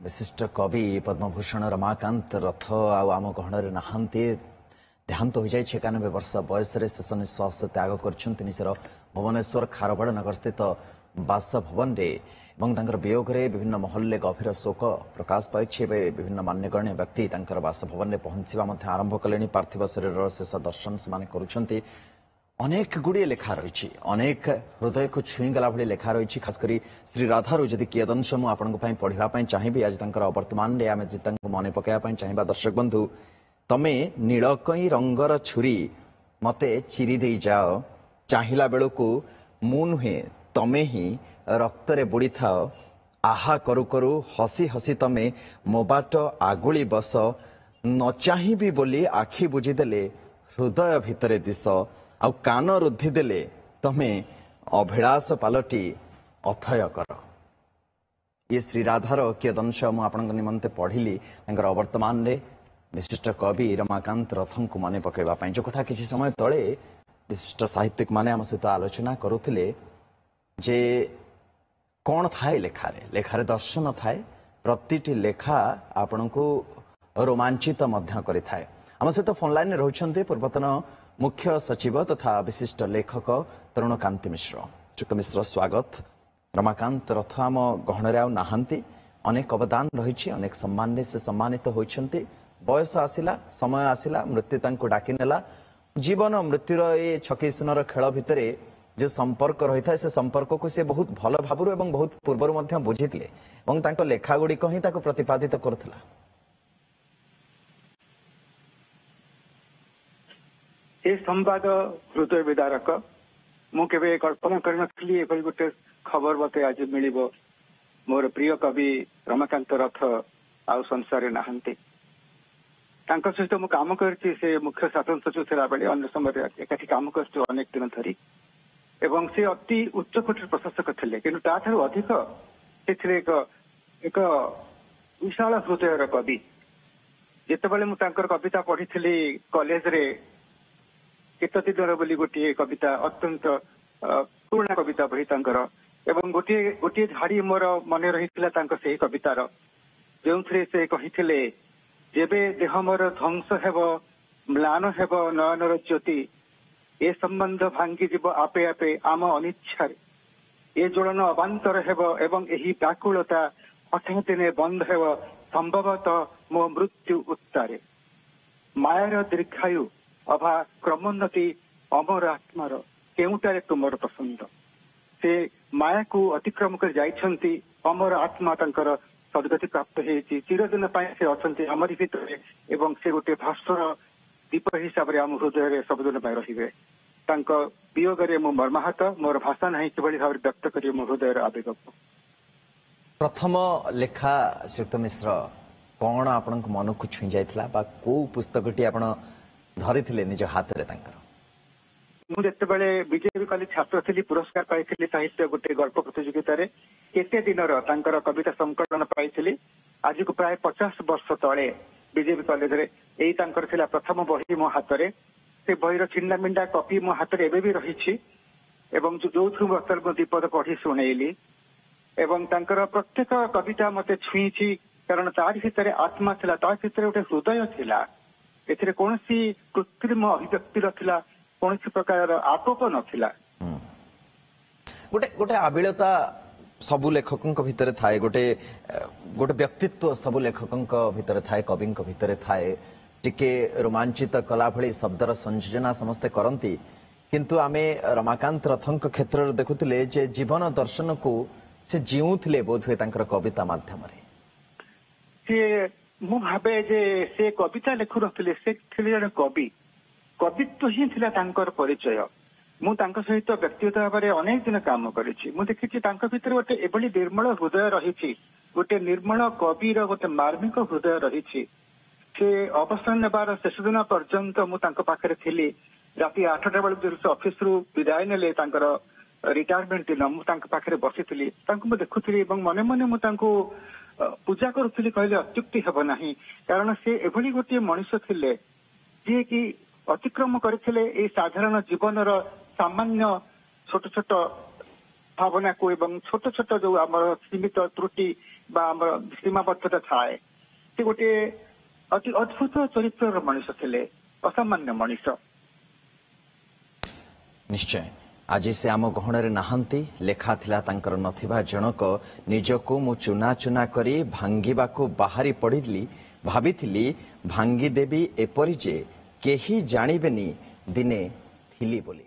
विशिष्ट कवि पद्मभूषण रमाकांत रथ आम गहन नहांती देहांत हो जाए 91 वर्ष बयस शेष निश्वास त्याग कर भुवनेश्वर खारबड़ नगर स्थित बासभवन वियोग विभिन्न महल गभीर शोक प्रकाश पाई। विभिन्न मान्यगण्य व्यक्ति बासभवन में पहुंचा आरंभ कले। पार्थिव शरीर शेष दर्शन से कर अनेक गुड़िए लेखा रही अनेक हृदय को छुईगला भाई लेखा रही खासकर श्री राधारू जदि कियदंश मुझे पढ़ाई चाहिए आज वर्तमान आम जी मन पकड़ा चाहिए। दर्शक बंधु तमे नीलकई रंगर छुरी मते चिरी दे जाओ चाहिला बेलू मु नुहे तमे ही रक्तरे बुड़ी थाओ आहा करू करू हसी हसी तमे मो बाट आगुली बस न चाहिबी बोली आखि बुझीदेले हृदय भितरे दिश आ कान रुद्धि देले तमे अभिलाष पालटी अथय कर। ये श्री राधार कियदंश मुझे निमंते पढ़िली वर्तमान रे विशिष्ट कवि रमाकांत रथन को मन पकड़ा जो कथा किसी समय तले विशिष्ट साहित्यिक माने आम सहित आलोचना करुले जे कौन थाए लेखारे लेखारे दर्शन थाए प्रतिटी लेखा आपण को रोमांचित करिथाए। आम सहित फोन लाइन में रोचते पूर्वतन मुख्य सचिव तथा विशिष्ट लेखक तरुण कांति मिश्र। चुक्त मिश्र स्वागत। रमाकांत रथ आम गहन नहांती अनेक अवदान रही अनेक सम्मान से सम्मानित होती। बयस आसिला समय आसिला मृत्यु तांको डाकी नेला। जीवन मृत्युर ये छकी सुनर खेल भितर जो संपर्क रही था से संपर्क को से बहुत भल भाव एवं बहुत पूर्व बुझीते लेखा गुड़िक ही प्रतिपादित करुला। ये संवाद हृदय विदारक मु केवे कल्पना करनथली एभली गोटे खबर मते आज मिलिबो। मोर प्रिय कवि रमाकांत रथ आउ संसार नहांती तांका सहित मु काम करछि से मुख्य शासन सचिव थिला बेले अन्य समय एकाठी काम करछि अनेक दिन धरी एवं से अति उच्च कोटीर प्रशासक थिले किंतु ताठारु अधिक से एक विशाल हृदयर कवि। जेतेबेले मु तांकर कविता पढ़िथिली कॉलेज रे केतती दर बोली गोटे कविता अत्यंत पुराना कविता बही तांकर एवं गोटे गोटे झाड़ी मोर मन रही से कवितार जो से कही जेबे देह मोर ध्वंस हेब म्लान हेब नयनर ज्योति ए संबंध भांगी जीव आपे आपे आम अनिच्छा ए ज्वलन अबांतर हेब एवं एही व्याकुलता हठात दिने बंद हेब संभवतः मो मृत्यु उत्तारे मायार दीर्घायु अभा क्रमोन्नति अमर आत्मार केउटारे तुमर पसंद से माया को अतिक्रम कर जाइछंती अमर आत्मा तांकर सदगति प्राप्त हेछि चिरदिन पाए से अछंती हमरि भितरे एवं से गोटे भास्वर दीप हिसाब रे हम हृदय रे सबदिन पाए रहिबे। तांक वियोग रे मो मर्माहत मोर भाषा नाही किबळी भाव व्यक्त करी मो हृदय रे आवेग। प्रथम लेखा श्रीयुक्त मिश्र कौन आपण मन को छुई जाइथिला बा को पुस्तकटी आपण धरी निज हाथ रे तांकर? मुझे बीजेपी कॉलेज छात्र थी पुरस्कार पाई साहित्य गोटे गल्प प्रतियोगिता केते दिनर तांकर कविता संकलन पाई। आज को प्राय 50 वर्ष तले बीजेपी कॉलेज रे एई तांकर थिला प्रथम बही मो हाथ रे से बहीर छिंडा मिंडा कॉपी मो हाथ रे एबे भी रही एवं जो वर्तमान दीपद पढ़ी शुणेली एवं तांकर प्रत्येक कविता मते छुईची कारण तार भितर आत्मा थिला तार भितर गोटे हृदय थिला एथिरे कोनसी कृत्रिम अभिव्यक्ति रथिला कौन प्रकार आटोप नथिला। गोटे गोटे आबिलता सबु लेखकों भितर थाए गोटे गोटे व्यक्तित्व सबु लेखकों भितर थाए कवि भितर थाए टिके रोमांचित कला भली शब्दर संयोजना समस्ते करती किंतु आमे रमाकांत रथों क्षेत्र देखुले जे जीवन दर्शन को से जीउथिले बोधहुए तांकर कविता माध्यम रे मु भावे जे से कविता लेखु नथिले से थिले जने कवि कवित्व ही थिला तांकर परिचय। मु तांक सहित व्यक्तिगत भाव में अनेक दिन काम करिछि मु देखिछि तांक भितर गोटे एभली निर्मल हृदय रहिछि गोटे निर्मल कविर गोटे मार्मिक हृदय रहिछि। से अवसान नेबार शेष दिन पर्यंत मु तांक पाखरे थिली राति 8टा बेले ऑफिस रु विदाय नेले तांकर रिटायरमेंट दिन मु तांक पाखरे बसिथिली तांको मु देखुथिली एवं मने मने मु तांको पूजा करुथिली कहले अत्युक्ति हेब नाही कारण से एभली गोटे मनुष्य थिले जे कि अतिक्रम करथिले साधारण जीवनर सामान्य छोट छोट भावना को एवं छोट छोट जो आम सीमित त्रुटि বা ଆମର ସୀମାବଦ୍ଧତା ଥାଏ ସେ ଗୋଟେ ଅତି ଅଦ୍ଭୁତ ଚରିତ୍ରର ମଣିଷ ଥିଲେ ଅସାମାନ୍ୟ ମଣିଷ ନିଶ୍ଚୟ ଆଜି ସେ ଆମ ଗହଣରେ ନାହାନ୍ତି ଲେଖା ଥିଲା ତାଙ୍କର ନଥିବା ଜଣକ ନିଜକୁ ମୁଁ ଚୁନା ଚୁନା କରି ଭାଙ୍ଗିବାକୁ ବାହାରି ପଡ଼ିଲି ଭାବିଥିଲି ଭାଙ୍ଗିଦେବି ଏପରି ଯେ କେହି ଜାଣିବେନି ଦିନେ ଥିଲି ବୋଲି।